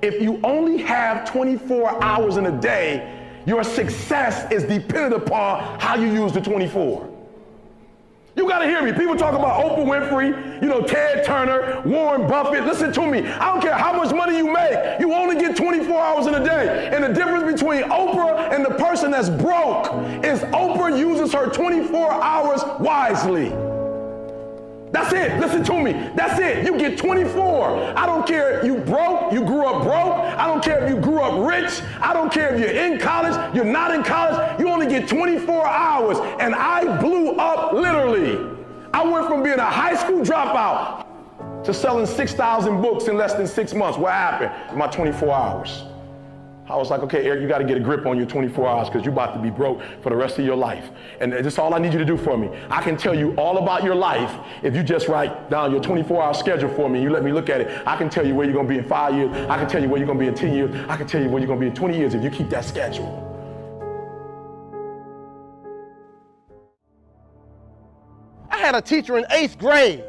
If you only have 24 hours in a day, your success is dependent upon how you use the 24. You gotta hear me. People talk about Oprah Winfrey, Ted Turner, Warren Buffett. Listen to me. I don't care how much money you make. You only get 24 hours in a day. And the difference between Oprah and the person that's broke is Oprah uses her 24 hours wisely. That's it. Listen to me. That's it. You get 24. I don't care if you broke, you grew up broke. I don't care if you grew up rich. I don't care if you're in college, you're not in college. You only get 24 hours. And I blew up literally. I went from being a high school dropout to selling 6,000 books in less than 6 months. What happened in my 24 hours? I was like, okay, Eric, you got to get a grip on your 24 hours because you're about to be broke for the rest of your life. And that's all I need you to do for me. I can tell you all about your life if you just write down your 24-hour schedule for me and you let me look at it. I can tell you where you're going to be in 5 years. I can tell you where you're going to be in 10 years. I can tell you where you're going to be in 20 years if you keep that schedule. I had a teacher in 8th grade.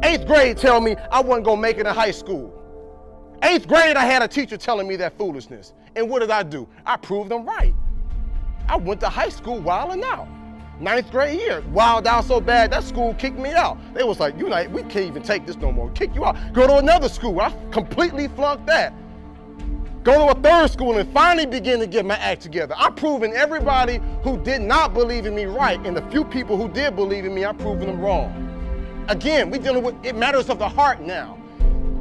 8th grade tell me I wasn't going to make it in high school. 8th grade, I had a teacher telling me that foolishness. And what did I do? I proved them right. I went to high school wilding out. 9th grade year, wild out so bad, that school kicked me out. They was like, we can't even take this no more. Kick you out. Go to another school. I completely flunked that. Go to a 3rd school and finally begin to get my act together. I'm proving everybody who did not believe in me right, and the few people who did believe in me, I'm proving them wrong. Again, we dealing with, it matters of the heart now.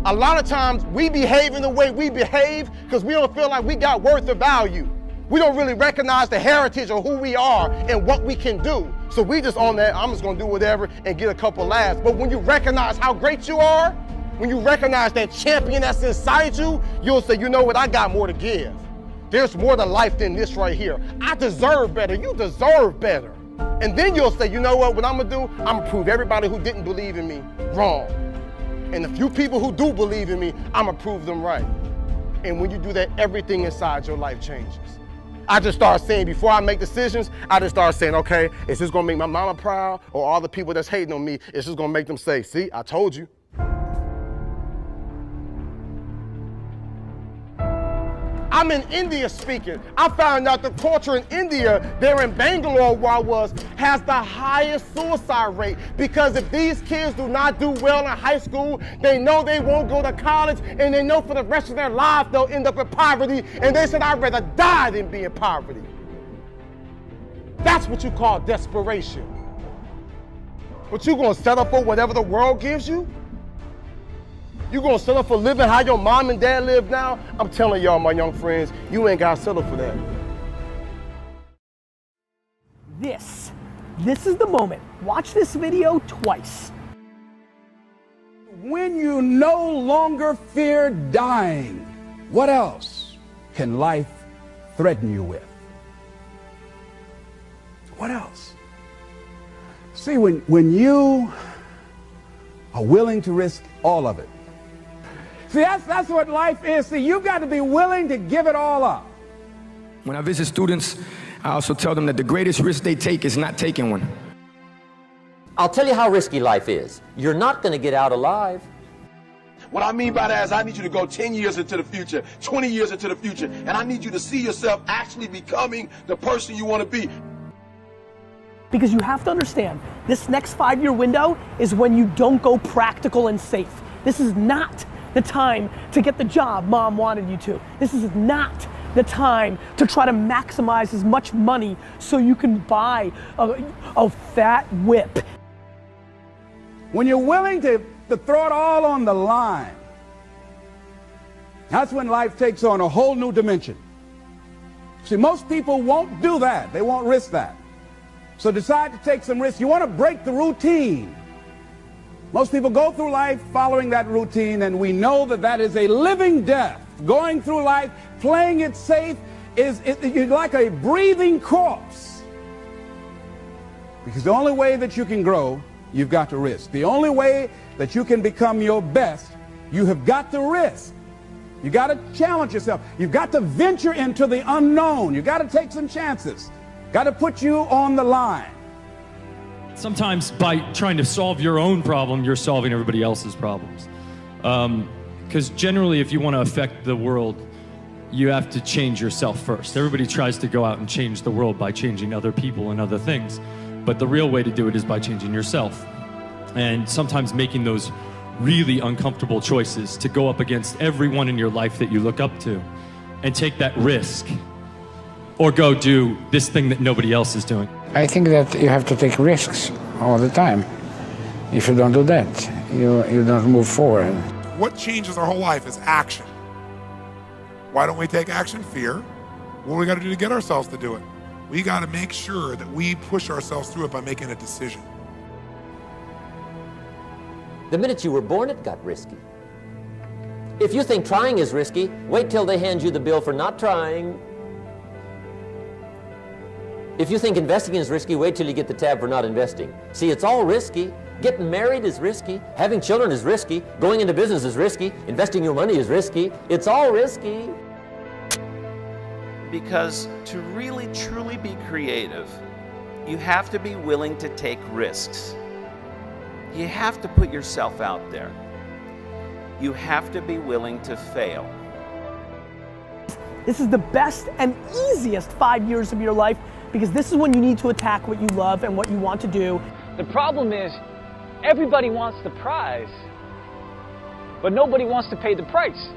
A lot of times we behave in the way we behave because we don't feel like we got worth or value. We don't really recognize the heritage of who we are and what we can do. So we just on that, I'm just gonna do whatever and get a couple laughs. But when you recognize how great you are, when you recognize that champion that's inside you, you'll say, you know what, I got more to give. There's more to life than this right here. I deserve better, you deserve better. And then you'll say, you know what I'm gonna do? I'm gonna prove everybody who didn't believe in me wrong. And the few people who do believe in me, I'm gonna prove them right. And when you do that, everything inside your life changes. I just start saying, before I make decisions, I just start saying, okay, is this gonna make my mama proud? Or all the people that's hating on me, is this gonna make them say, see, I told you. I'm in India speaking. I found out the culture in India, there in Bangalore where I was, has the highest suicide rate. Because if these kids do not do well in high school, they know they won't go to college, and they know for the rest of their lives they'll end up in poverty, and they said, I'd rather die than be in poverty. That's what you call desperation. But you gonna settle for whatever the world gives you? You gonna settle for living how your mom and dad live now? I'm telling y'all, my young friends, you ain't gotta settle for that. This is the moment. Watch this video twice. When you no longer fear dying, what else can life threaten you with? What else? See, when you are willing to risk all of it, see, that's what life is. See, you've got to be willing to give it all up. When I visit students, I also tell them that the greatest risk they take is not taking one. I'll tell you how risky life is. You're not going to get out alive. What I mean by that is I need you to go 10 years into the future, 20 years into the future, and I need you to see yourself actually becoming the person you want to be. Because you have to understand, this next 5-year window is when you don't go practical and safe. This is not the time to get the job mom wanted you to. This is not the time to try to maximize as much money so you can buy a fat whip. When you're willing to throw it all on the line, that's when life takes on a whole new dimension. See, most people won't do that. They won't risk that. So decide to take some risks. You want to break the routine. Most people go through life following that routine, and we know that that is a living death. Going through life, playing it safe, you're like a breathing corpse. Because the only way that you can grow, you've got to risk. The only way that you can become your best, you have got to risk. You got to challenge yourself. You've got to venture into the unknown. You've got to take some chances. Got to put you on the line. Sometimes by trying to solve your own problem, you're solving everybody else's problems. Because generally, if you want to affect the world, you have to change yourself first. Everybody tries to go out and change the world by changing other people and other things. But the real way to do it is by changing yourself. And sometimes making those really uncomfortable choices to go up against everyone in your life that you look up to and take that risk, or go do this thing that nobody else is doing. I think that you have to take risks all the time. If you don't do that, you don't move forward. What changes our whole life is action. Why don't we take action? Fear. What do we got to do to get ourselves to do it? We got to make sure that we push ourselves through it by making a decision. The minute you were born, it got risky. If you think trying is risky, wait till they hand you the bill for not trying. If you think investing is risky, wait till you get the tab for not investing. See, it's all risky. Getting married is risky. Having children is risky. Going into business is risky. Investing your money is risky. It's all risky. Because to really, truly be creative, you have to be willing to take risks. You have to put yourself out there. You have to be willing to fail. This is the best and easiest 5 years of your life because this is when you need to attack what you love and what you want to do. The problem is, everybody wants the prize, but nobody wants to pay the price.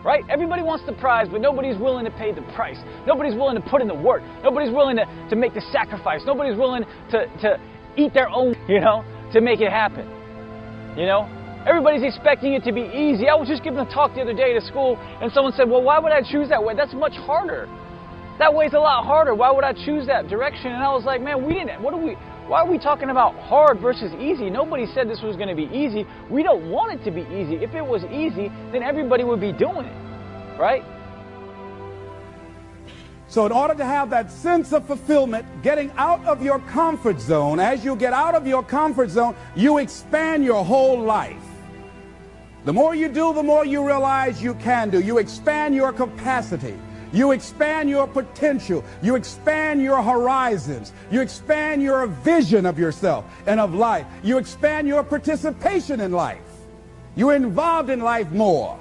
Right? Everybody wants the prize, but nobody's willing to pay the price. Nobody's willing to put in the work. Nobody's willing to make the sacrifice. Nobody's willing to eat their own, to make it happen. Everybody's expecting it to be easy. I was just giving a talk the other day to school, and someone said, well, why would I choose that way? That's much harder. That way's a lot harder. Why would I choose that direction? And I was like, man, why are we talking about hard versus easy? Nobody said this was going to be easy. We don't want it to be easy. If it was easy, then everybody would be doing it, right? So in order to have that sense of fulfillment, getting out of your comfort zone, as you get out of your comfort zone, you expand your whole life. The more you do, the more you realize you can do. You expand your capacity. You expand your potential. You expand your horizons. You expand your vision of yourself and of life. You expand your participation in life. You're involved in life more.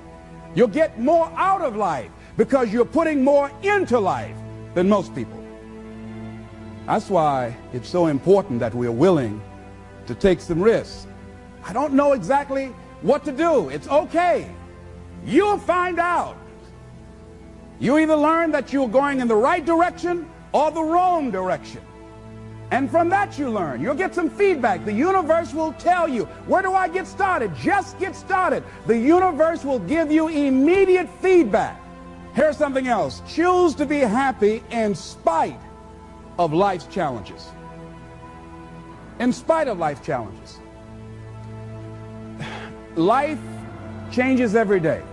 You'll get more out of life because you're putting more into life than most people. That's why it's so important that we're willing to take some risks. I don't know exactly what to do. It's okay. You'll find out. You either learn that you're going in the right direction or the wrong direction. And from that you learn. You'll get some feedback. The universe will tell you, where do I get started? Just get started. The universe will give you immediate feedback. Here's something else. Choose to be happy in spite of life's challenges. In spite of life's challenges. Life changes every day.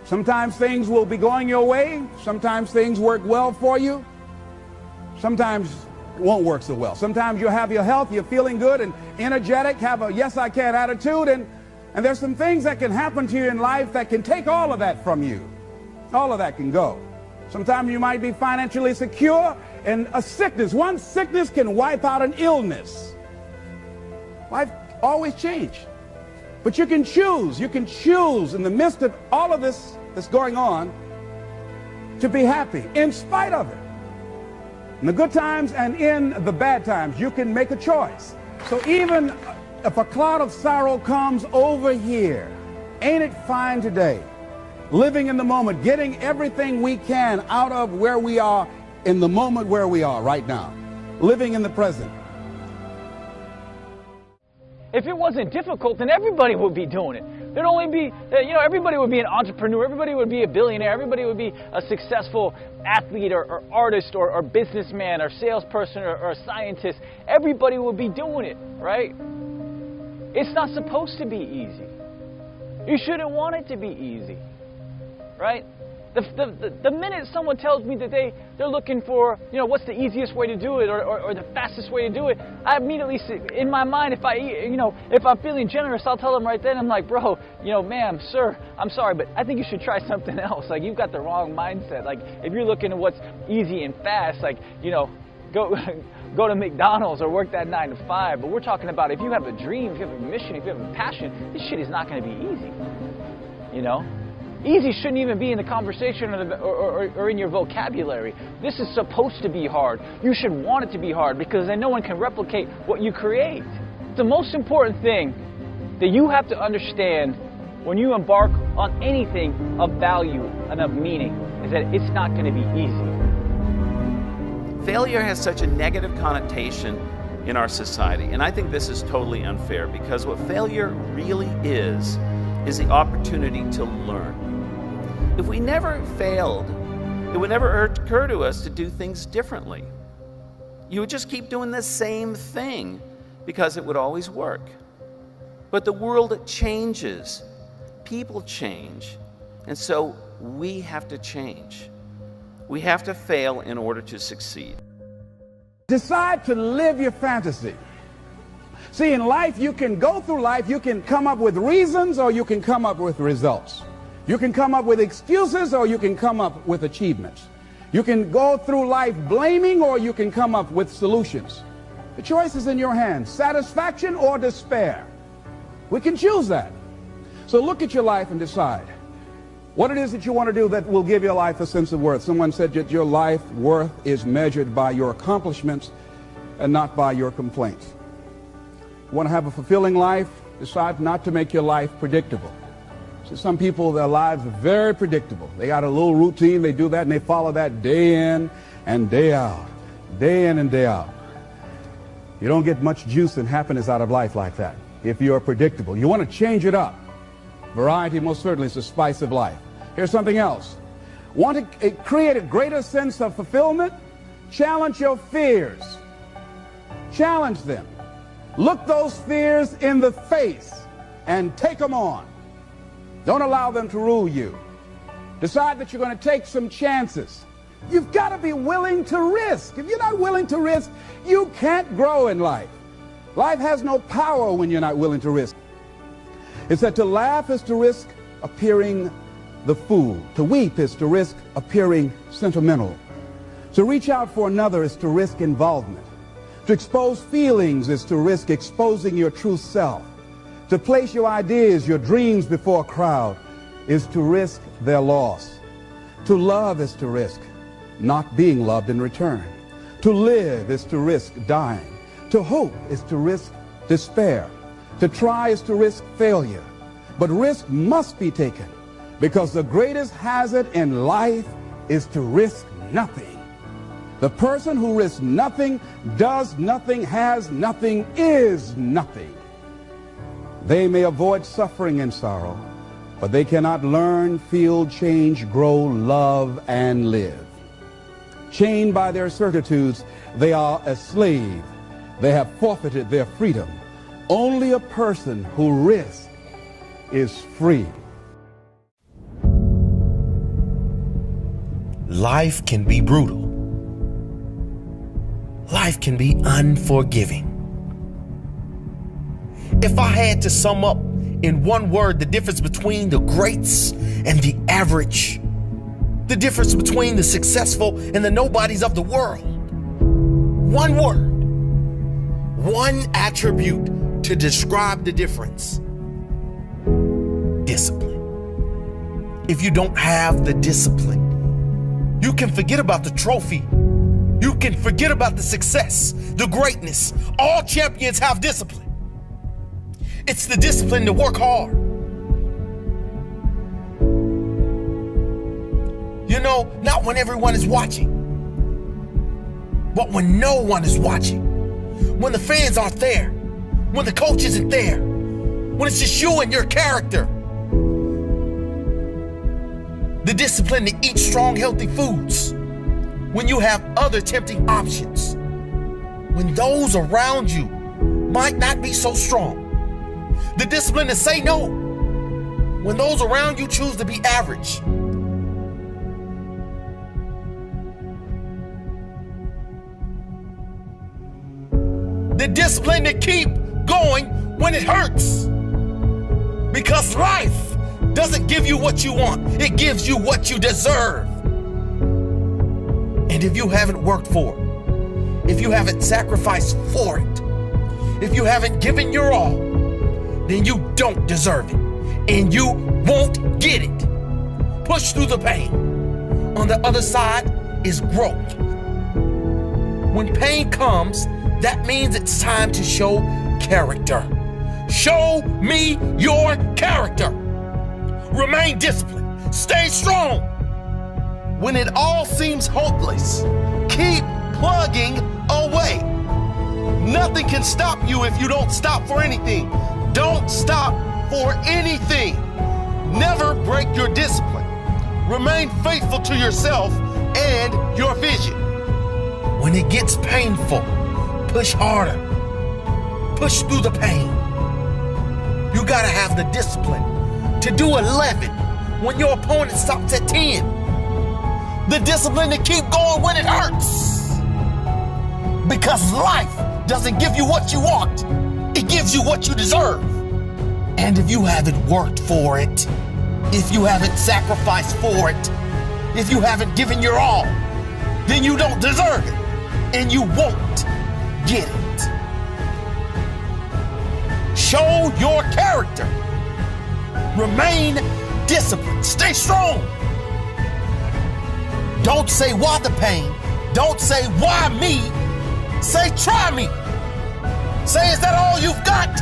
Sometimes things will be going your way. Sometimes things work well for you. Sometimes it won't work so well. Sometimes you'll have your health, you're feeling good and energetic, have a yes I can attitude, and there's some things that can happen to you in life that can take all of that from you. All of that can go. Sometimes you might be financially secure, and a sickness, one sickness can wipe out an illness. Life always changes. But you can choose in the midst of all of this that's going on to be happy in spite of it. In the good times and in the bad times, you can make a choice. So even if a cloud of sorrow comes over here, ain't it fine today? Living in the moment, getting everything we can out of where we are in the moment where we are right now. Living in the present. If it wasn't difficult, then everybody would be doing it. There'd only be, everybody would be an entrepreneur, everybody would be a billionaire, everybody would be a successful athlete or artist or businessman or salesperson or a scientist. Everybody would be doing it, right? It's not supposed to be easy. You shouldn't want it to be easy, right? The minute someone tells me that they're looking for, what's the easiest way to do it or the fastest way to do it, I immediately see, in my mind, if I'm feeling generous, I'll tell them right then, I'm like, bro, ma'am, sir, I'm sorry, but I think you should try something else. Like, you've got the wrong mindset. Like, if you're looking at what's easy and fast, like, go go to McDonald's or work that 9 to 5, but we're talking about if you have a dream, if you have a mission, if you have a passion, this shit is not going to be easy. You know? Easy shouldn't even be in the conversation or in your vocabulary. This is supposed to be hard. You should want it to be hard because then no one can replicate what you create. The most important thing that you have to understand when you embark on anything of value and of meaning is that it's not going to be easy. Failure has such a negative connotation in our society, and I think this is totally unfair because what failure really is the opportunity to learn. If we never failed, it would never occur to us to do things differently. You would just keep doing the same thing because it would always work. But the world changes, people change, and so we have to change. We have to fail in order to succeed. Decide to live your fantasy. See, in life, you can go through life, you can come up with reasons or you can come up with results. You can come up with excuses or you can come up with achievements. You can go through life blaming or you can come up with solutions. The choice is in your hands, satisfaction or despair. We can choose that. So look at your life and decide what it is that you want to do that will give your life a sense of worth. Someone said that your life worth is measured by your accomplishments and not by your complaints. You want to have a fulfilling life? Decide not to make your life predictable. So some people, their lives are very predictable. They got a little routine, they do that, and they follow that day in and day out, day in and day out. You don't get much juice and happiness out of life like that if you're predictable. You want to change it up. Variety most certainly is the spice of life. Here's something else. Want to create a greater sense of fulfillment? Challenge your fears. Challenge them. Look those fears in the face and take them on. Don't allow them to rule you. Decide that you're going to take some chances. You've got to be willing to risk. If you're not willing to risk, you can't grow in life. Life has no power when you're not willing to risk. It said to laugh is to risk appearing the fool. To weep is to risk appearing sentimental. To reach out for another is to risk involvement. To expose feelings is to risk exposing your true self. To place your ideas, your dreams before a crowd is to risk their loss. To love is to risk not being loved in return. To live is to risk dying. To hope is to risk despair. To try is to risk failure. But risk must be taken because the greatest hazard in life is to risk nothing. The person who risks nothing, does nothing, has nothing, is nothing. They may avoid suffering and sorrow, but they cannot learn, feel, change, grow, love, and live. Chained by their certitudes, they are a slave. They have forfeited their freedom. Only a person who risks is free. Life can be brutal. Life can be unforgiving. If I had to sum up in one word the difference between the greats and the average, the difference between the successful and the nobodies of the world, one word, one attribute to describe the difference: discipline. If you don't have the discipline, you can forget about the trophy. You can forget about the success, the greatness. All champions have discipline. It's the discipline to work hard. You know, not when everyone is watching, but when no one is watching. When the fans aren't there, when the coach isn't there, when it's just you and your character. The discipline to eat strong, healthy foods when you have other tempting options. When those around you might not be so strong. The discipline to say no when those around you choose to be average. The discipline to keep going when it hurts. Because life doesn't give you what you want. It gives you what you deserve. And if you haven't worked for it, if you haven't sacrificed for it. If you haven't given your all, then you don't deserve it, and you won't get it. Push through the pain. On the other side is growth. When pain comes, that means it's time to show character. Show me your character. Remain disciplined. Stay strong. When it all seems hopeless, keep plugging away. Nothing can stop you if you don't stop for anything. Don't stop for anything. Never break your discipline. Remain faithful to yourself and your vision. When it gets painful, push harder. Push through the pain. You gotta have the discipline to do 11 when your opponent stops at 10. The discipline to keep going when it hurts. Because life doesn't give you what you want. It gives you what you deserve. And if you haven't worked for it, if you haven't sacrificed for it, if you haven't given your all, then you don't deserve it. And you won't get it. Show your character. Remain disciplined. Stay strong. Don't say why the pain. Don't say why me. Say try me. Say is that all you've got?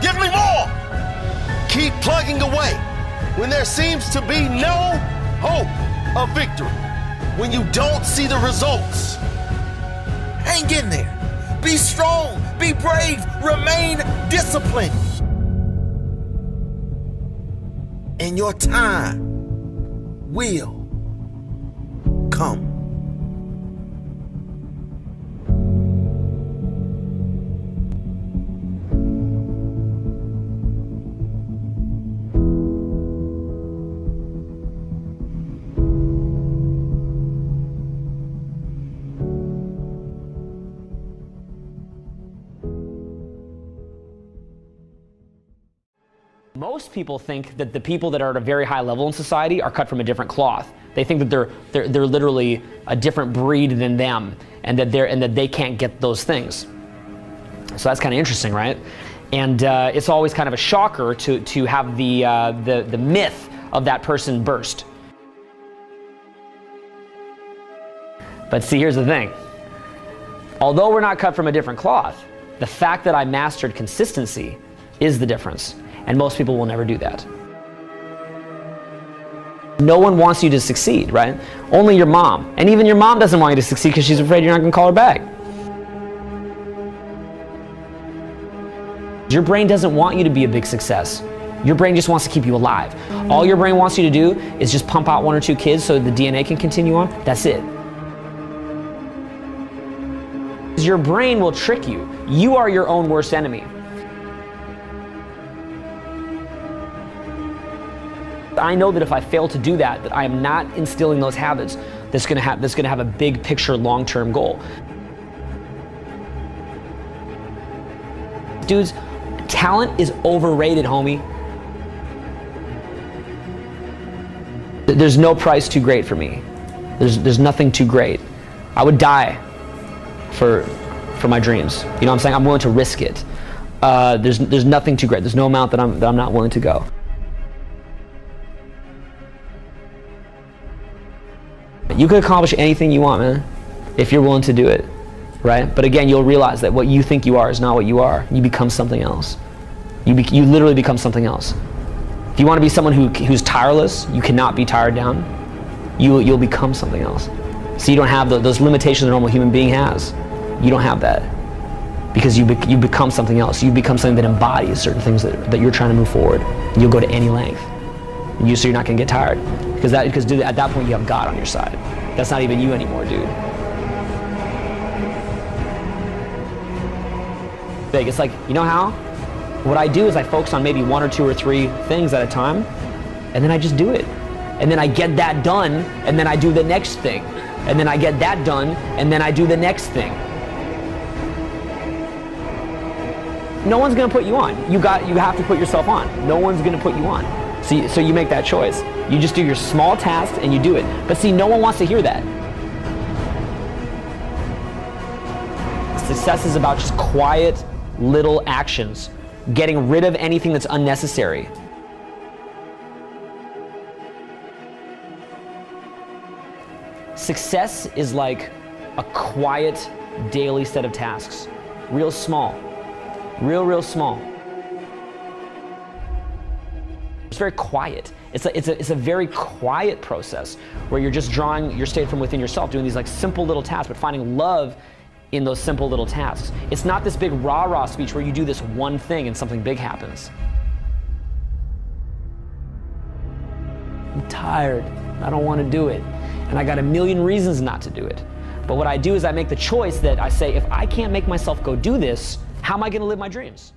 Give me more. Keep plugging away when there seems to be no hope of victory. When you don't see the results, hang in there. Be strong. Be brave. Remain disciplined. And your time will come. Most people think that the people that are at a very high level in society are cut from a different cloth. They think that they're literally a different breed than them, and that they can't get those things. So that's kind of interesting, right? And it's always kind of a shocker to have the myth of that person burst. But see, here's the thing. Although we're not cut from a different cloth, the fact that I mastered consistency is the difference. And most people will never do that. No one wants you to succeed, right? Only your mom. And even your mom doesn't want you to succeed because she's afraid you're not going to call her back. Your brain doesn't want you to be a big success. Your brain just wants to keep you alive. All your brain wants you to do is just pump out 1 or 2 kids so the DNA can continue on. That's it. Your brain will trick you. You are your own worst enemy. I know that if I fail to do that, that I am not instilling those habits that's gonna have a big picture long-term goal. Dudes, talent is overrated, homie. There's no price too great for me. There's nothing too great. I would die for my dreams. You know what I'm saying? I'm willing to risk it. There's nothing too great. There's no amount that I'm not willing to go. You can accomplish anything you want, man, if you're willing to do it, right? But again, you'll realize that what you think you are is not what you are. You become something else. You literally become something else. If you want to be someone who's tireless, you cannot be tired down. You'll become something else. So you don't have those limitations a normal human being has. You don't have that because you become something else. You become something that embodies certain things that you're trying to move forward. And you'll go to any length. So you're not gonna get tired. Because dude, at that point you have God on your side. That's not even you anymore, dude. Big. It's like, you know how? What I do is I focus on maybe 1 or 2 or 3 things at a time, and then I just do it. And then I get that done, and then I do the next thing. And then I get that done, and then I do the next thing. No one's gonna put you on. You have to put yourself on. No one's gonna put you on. So you make that choice. You just do your small tasks and you do it. But see, no one wants to hear that. Success is about just quiet little actions, getting rid of anything that's unnecessary. Success is like a quiet daily set of tasks. Real small. Real small. It's very quiet. It's a very quiet process where you're just drawing your state from within yourself, doing these like simple little tasks, but finding love in those simple little tasks. It's not this big rah-rah speech where you do this one thing and something big happens. I'm tired. I don't want to do it. And I got a million reasons not to do it. But what I do is I make the choice that I say, if I can't make myself go do this, how am I going to live my dreams?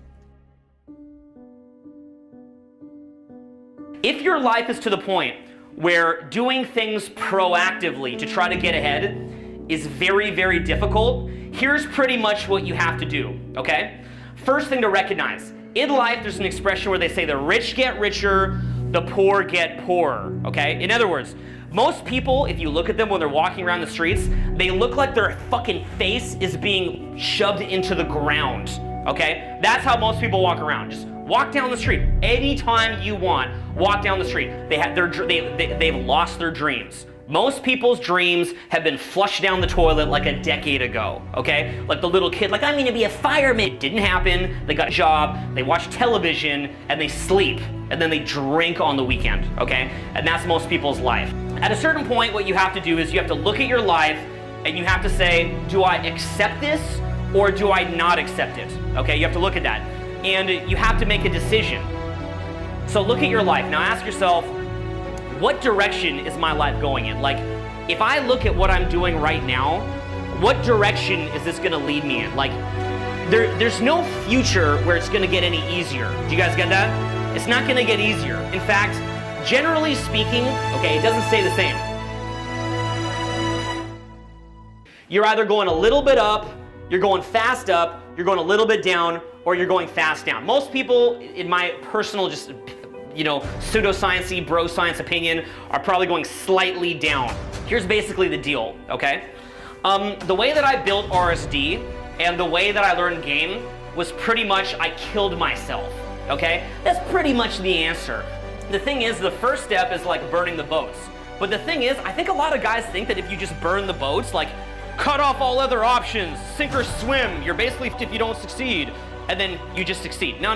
If your life is to the point where doing things proactively to try to get ahead is very, very difficult, here's pretty much what you have to do, okay? First thing to recognize, in life there's an expression where they say the rich get richer, the poor get poorer, okay? In other words, most people, if you look at them when they're walking around the streets, they look like their fucking face is being shoved into the ground, okay? That's how most people walk around. Just walk down the street anytime you want. Walk down the street. They've lost their dreams. Most people's dreams have been flushed down the toilet like a decade ago, okay? Like the little kid, like, I'm gonna be a fireman. It didn't happen. They got a job, they watch television, and they sleep, and then they drink on the weekend, okay? And that's most people's life. At a certain point, what you have to do is you have to look at your life and you have to say, do I accept this or do I not accept it? Okay, you have to look at that. And you have to make a decision. So look at your life. Now ask yourself, what direction is my life going in? Like, if I look at what I'm doing right now, what direction is this gonna lead me in? Like, there's no future where it's gonna get any easier. Do you guys get that? It's not gonna get easier. In fact, generally speaking, okay, it doesn't stay the same. You're either going a little bit up, you're going fast up, you're going a little bit down, or you're going fast down. Most people, in my personal just, pseudoscience-y, bro science opinion, are probably going slightly down. Here's basically the deal, okay? The way that I built RSD and the way that I learned game was pretty much I killed myself, okay? That's pretty much the answer. The thing is, the first step is like burning the boats. But the thing is, I think a lot of guys think that if you just burn the boats, like cut off all other options, sink or swim, you're basically if you don't succeed, and then you just succeed. No.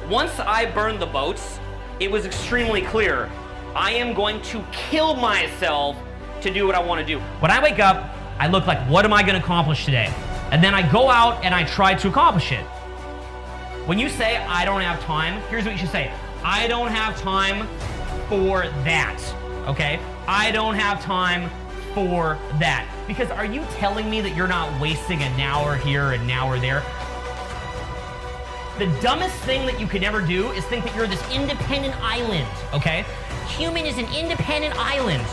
Once I burned the boats, it was extremely clear. I am going to kill myself to do what I want to do. When I wake up, I look like, what am I going to accomplish today? And then I go out and I try to accomplish it. When you say, I don't have time, here's what you should say. I don't have time for that, okay? I don't have time for that. Because are you telling me that you're not wasting an hour here and an hour there? The dumbest thing that you could ever do is think that you're this independent island, okay? Human is an independent island.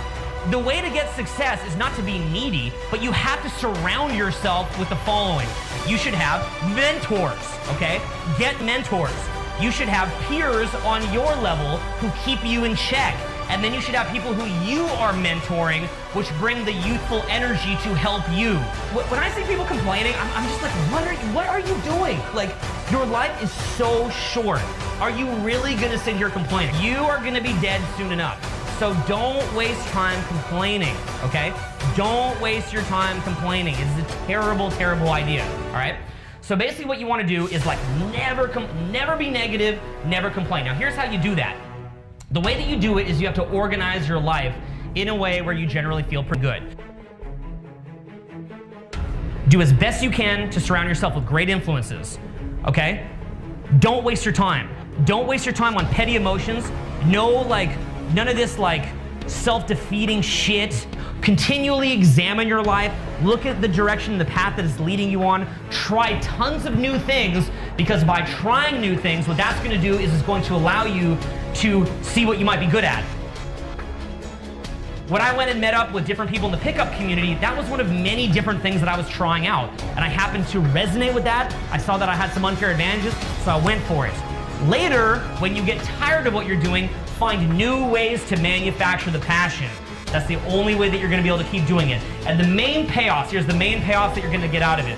The way to get success is not to be needy, but you have to surround yourself with the following. You should have mentors, okay? Get mentors. You should have peers on your level who keep you in check. And then you should have people who you are mentoring, which bring the youthful energy to help you. When I see people complaining, I'm just like, what are you doing? Like, your life is so short. Are you really gonna sit here complaining? You are gonna be dead soon enough. So don't waste time complaining, okay? Don't waste your time complaining. It's a terrible, terrible idea, all right? So basically what you wanna do is like never be negative, never complain. Now here's how you do that. The way that you do it is you have to organize your life in a way where you generally feel pretty good. Do as best you can to surround yourself with great influences, okay? Don't waste your time. Don't waste your time on petty emotions. None of this like self-defeating shit. Continually examine your life. Look at the direction, the path that it's leading you on. Try tons of new things, because by trying new things, what that's gonna do is it's going to allow you to see what you might be good at. When I went and met up with different people in the pickup community, that was one of many different things that I was trying out. And I happened to resonate with that. I saw that I had some unfair advantages, so I went for it. Later, when you get tired of what you're doing, find new ways to manufacture the passion. That's the only way that you're gonna be able to keep doing it. And the main payoffs, here's the main payoffs that you're gonna get out of it.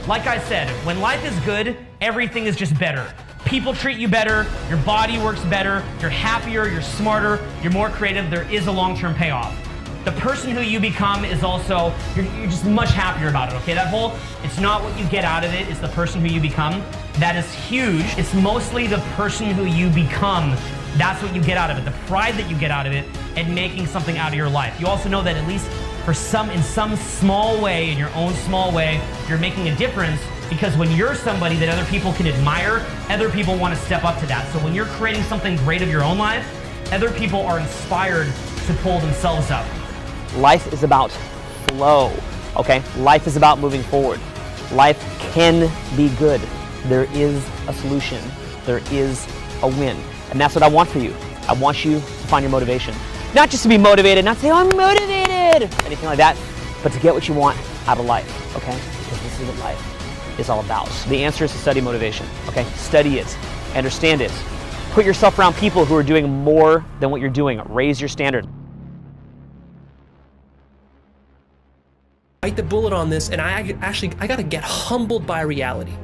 Like I said, when life is good, everything is just better. People treat you better, your body works better, you're happier, you're smarter, you're more creative, there is a long-term payoff. The person who you become is also, you're just much happier about it, okay? That whole, it's not what you get out of it, it's the person who you become. That is huge. It's mostly the person who you become. That's what you get out of it, the pride that you get out of it and making something out of your life. You also know that at least in some small way, in your own small way, you're making a difference, because when you're somebody that other people can admire, other people want to step up to that. So when you're creating something great of your own life, other people are inspired to pull themselves up. Life is about flow, okay? Life is about moving forward. Life can be good. There is a solution. There is a win. And that's what I want for you. I want you to find your motivation. Not just to be motivated, not to say, oh, I'm motivated, anything like that, but to get what you want out of life, okay? Because this is what life is all about. The answer is to study motivation, okay? Study it, understand it. Put yourself around people who are doing more than what you're doing. Raise your standard. Bite the bullet on this, and I gotta get humbled by reality.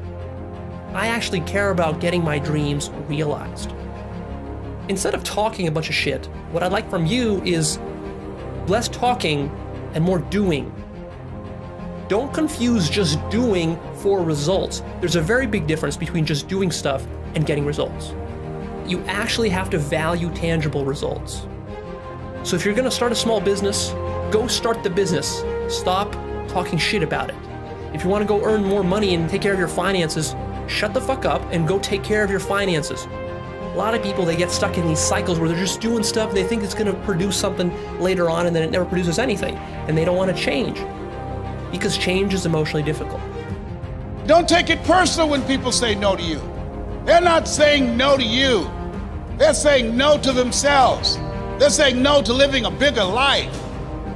I actually care about getting my dreams realized. Instead of talking a bunch of shit, what I'd like from you is less talking and more doing. Don't confuse just doing for results. There's a very big difference between just doing stuff and getting results. You actually have to value tangible results. So if you're gonna start a small business, go start the business. Stop talking shit about it. If you want to go earn more money and take care of your finances, shut the fuck up and go take care of your finances. A lot of people, they get stuck in these cycles where they're just doing stuff, they think it's going to produce something later on, and then it never produces anything, and they don't want to change because change is emotionally difficult. Don't take it personal when people say no to you. They're not saying no to you. They're saying no to themselves. They're saying no to living a bigger life.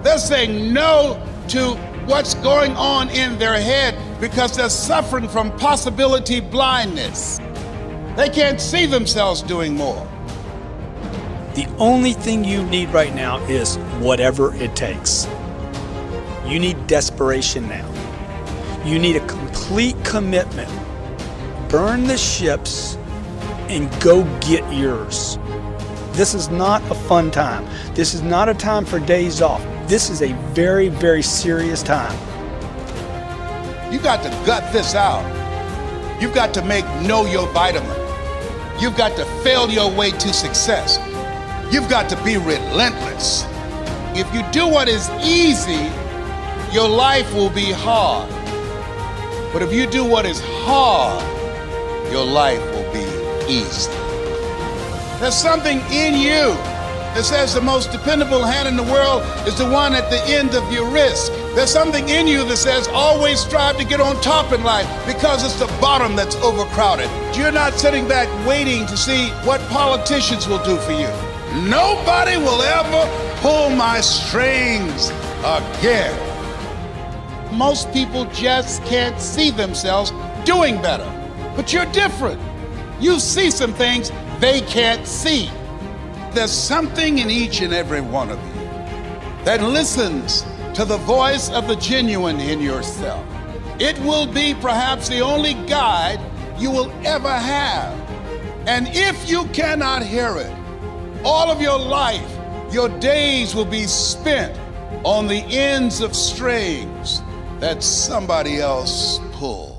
They're saying no to what's going on in their head because they're suffering from possibility blindness. They can't see themselves doing more. The only thing you need right now is whatever it takes. You need desperation now. You need a complete commitment. Burn the ships and go get yours. This is not a fun time. This is not a time for days off. This is a very, very serious time. You got to gut this out. You've got to make know your vitamin. You've got to fail your way to success. You've got to be relentless. If you do what is easy, your life will be hard. But if you do what is hard, your life will be easy. There's something in you that says the most dependable hand in the world is the one at the end of your wrist. There's something in you that says always strive to get on top in life because it's the bottom that's overcrowded. You're not sitting back waiting to see what politicians will do for you. Nobody will ever pull my strings again. Most people just can't see themselves doing better. But you're different. You see some things they can't see. There's something in each and every one of you that listens to the voice of the genuine in yourself. It will be perhaps the only guide you will ever have. And if you cannot hear it, all of your life, your days will be spent on the ends of strings that somebody else pulled.